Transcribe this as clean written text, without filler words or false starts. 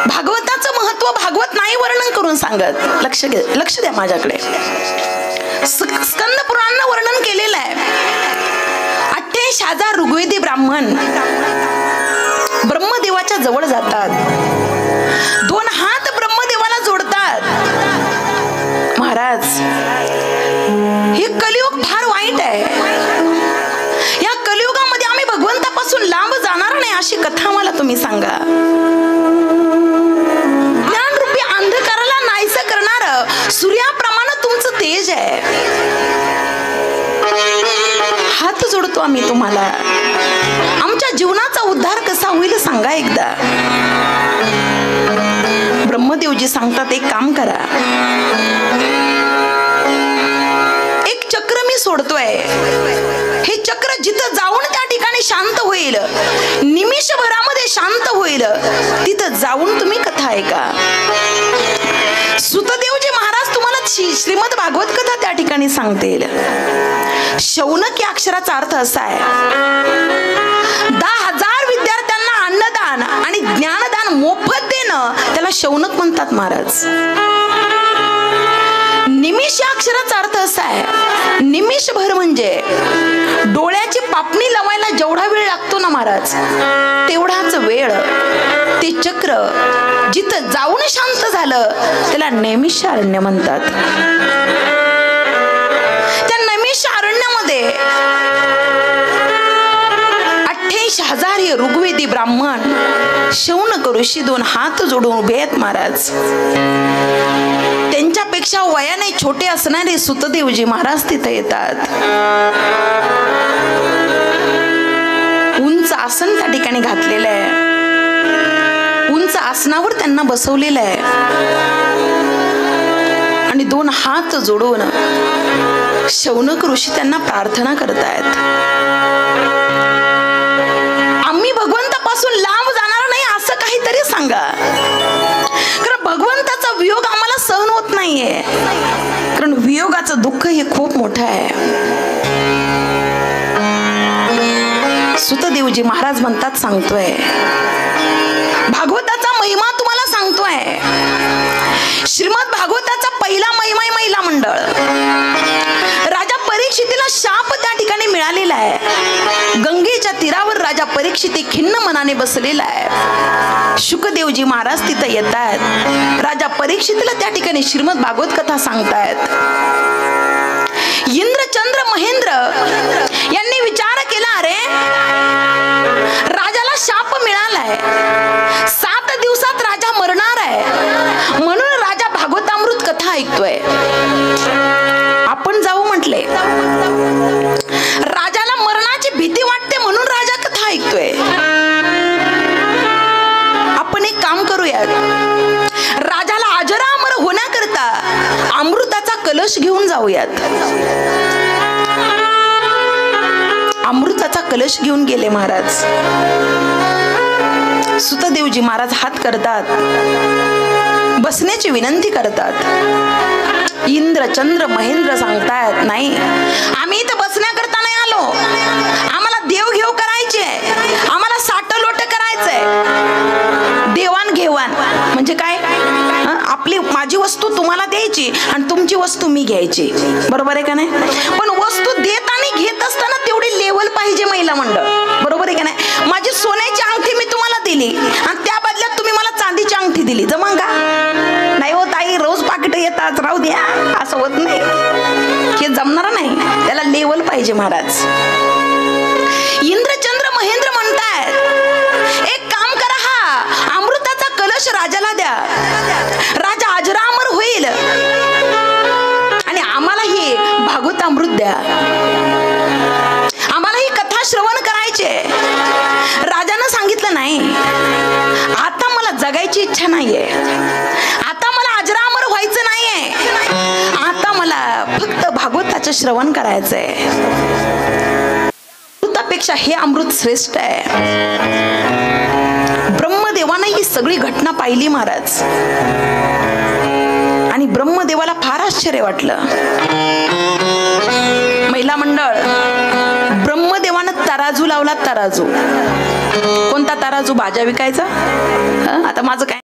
भागवताचं महत्व भागवत नाही वर्णन करून सांगत. लक्ष द्या माझ्याकडे. स्कंद पुराण वर्णन केलेलं आहे. 28,000 ऋग्वेदी ब्राह्मण ब्रह्मदेवाच्या जवळ जातात. 2 हात ब्रह्मदेवाला जोडतात. महाराज, हे कलियुग फार वाईट आहे. या कलियुगामध्ये आम्ही भगवंतापासून लांब जाणार नाही अशी कथा मला तुम्ही सांगा. ज्ञानरूपी अंधकाराला नाहीसं करणार सूर्याप्रमाणे तुमचं तेज आहे. हात जोडतो आम्ही तुम्हाला. आमच्या जीवनाचा उद्धार कसा होईल सांगा एकदा. ब्रह्मदेवजी सांगतात, एक काम करा, एक चक्र मी सोडतोय. हे चक्र जिथं जाऊन त्या ठिकाणी शांत होईल, निमिषभरामध्ये शांत होईल, तिथं जाऊन तुम्ही कथा ऐका. सुतदेवजी महाराज तुम्हाला श्रीमद भागवत कथा त्या ठिकाणी सांगतील. शौनक या अक्षराचा अर्थ असा आहे, 10,000 विद्यार्थ्यांना अन्नदान आणि ज्ञानदान मोफत देणं, त्याला शौनक म्हणतात महाराज. निमिष या अक्षराचा अर्थ असा आहे, निमिषभर म्हणजे डोळ्याची पापणी लावायला जेवढा वेळ लागतो ना महाराज, तेवढाच वेळ ते चक्र जिथं जाऊन शांत झालं त्याला नैमिषारण्य म्हणतात. त्या नैमिषारण्यामध्ये 28,000 हे ऋग्वेदी ब्राह्मण शौनक ऋषी 2 हात जोडून उभे आहेत महाराज. त्यांच्यापेक्षा वयाने छोटे असणारे सुतदेवजी महाराज तिथे येतात. उंच आसन त्या ठिकाणी घातलेलं आहे. उंच आसनावर त्यांना बसवलेलं आहे आणि 2 हात जोडून शौनक ऋषी त्यांना प्रार्थना करतायत. आम्ही भगवंतापासून लांब जाणार नाही असं काहीतरी सांगा. कारण भगवंताचा वियोग आम्हाला सहन होत नाहीये. कारण वियोगाचं दुःख हे खूप मोठं आहे. सुतदेवजी महाराज म्हणतात, सांगतोय भागवताचा महिमा तुम्हाला सांगतोय. श्रीमद भागवताचा पहिला महिमा महिला मंडळ. राजा परीक्षितीला शाप त्या ठिकाणी मिळालेला आहे. गंगेच्या तीरावर राजा परीक्षिती खिन्न मनाने बसलेला आहे. शुकदेवजी महाराज तिथं येतात. राजा परीक्षितीला त्या ठिकाणी श्रीमद भागवत कथा सांगतायत. इंद्र चंद्र महेंद्र यांनी विचार केला, अरे राजाला शाप मिळालाय, 7 दिवसात राजा मरणार आहे, म्हणून राजा भागवतामृत कथा ऐकतोय. आपण जाऊ म्हटले. राजाला मरणाची भीती वाटते म्हणून राजा कथा ऐकतोय. आपण एक काम करूया, राजाला अजरामर होण्याकरता अमृताचा कलश घेऊन जाऊयात. अमृताचा कलश घेऊन गेले महाराज. सुतदेवजी महाराज हात करतात, बसण्याची विनंती करतात. इंद्र चंद्र महेंद्र सांगतायत, नाही, आम्ही इथं बसण्याकरता नाही आलो. आम्हाला देव घेव करायचे, आम्हाला साठलोट करायचंय. देवाण घेवाण म्हणजे काय, आपली माझी वस्तू तुम्हाला द्यायची आणि तुमची वस्तू मी घ्यायची, बरोबर आहे का नाही. पण वस्तू देत आणि घेत असताना तेवढी लेवल पाहिजे महिला मंडळ, बरोबर आहे का नाही. माझी सोन्याची अंगठी मी तुम्हाला दिली आणि त्या बदल्यात तुम्ही मला चांदीची अंगठी दिली, जमंग का नाही. हो ताई, रोज पाकिट येतात, राहू द्या, असं होत नाही. हे जमणार नाही, त्याला लेवल पाहिजे महाराज. इंद्रचंद्र महेंद्र म्हणतायत, एक काम करा, हा अमृताचा कलश राजाला द्या, राजा अजरामर होईल आणि आम्हाला ही भागवत अमृत द्या, आम्हाला ही कथा श्रवण करायचे. राजानं सांगितलं, नाही, आता मला जगायची इच्छा नाहीये, आता मला अजरामर व्हायचं नाहीये, आता मला फक्त भागवताचं श्रवण करायचंय. अमृतापेक्षा हे अमृत श्रेष्ठ आहे. ब्रह्मदेवानं ही सगळी घटना पाहिली महाराज आणि ब्रह्मदेवाला फार आश्चर्य वाटलं. महिला मंडळ, ब्रह्मदेवानं तराजू लावला. तराजू कोणता तराजू, भाज्या विकायचा. आता माझं काय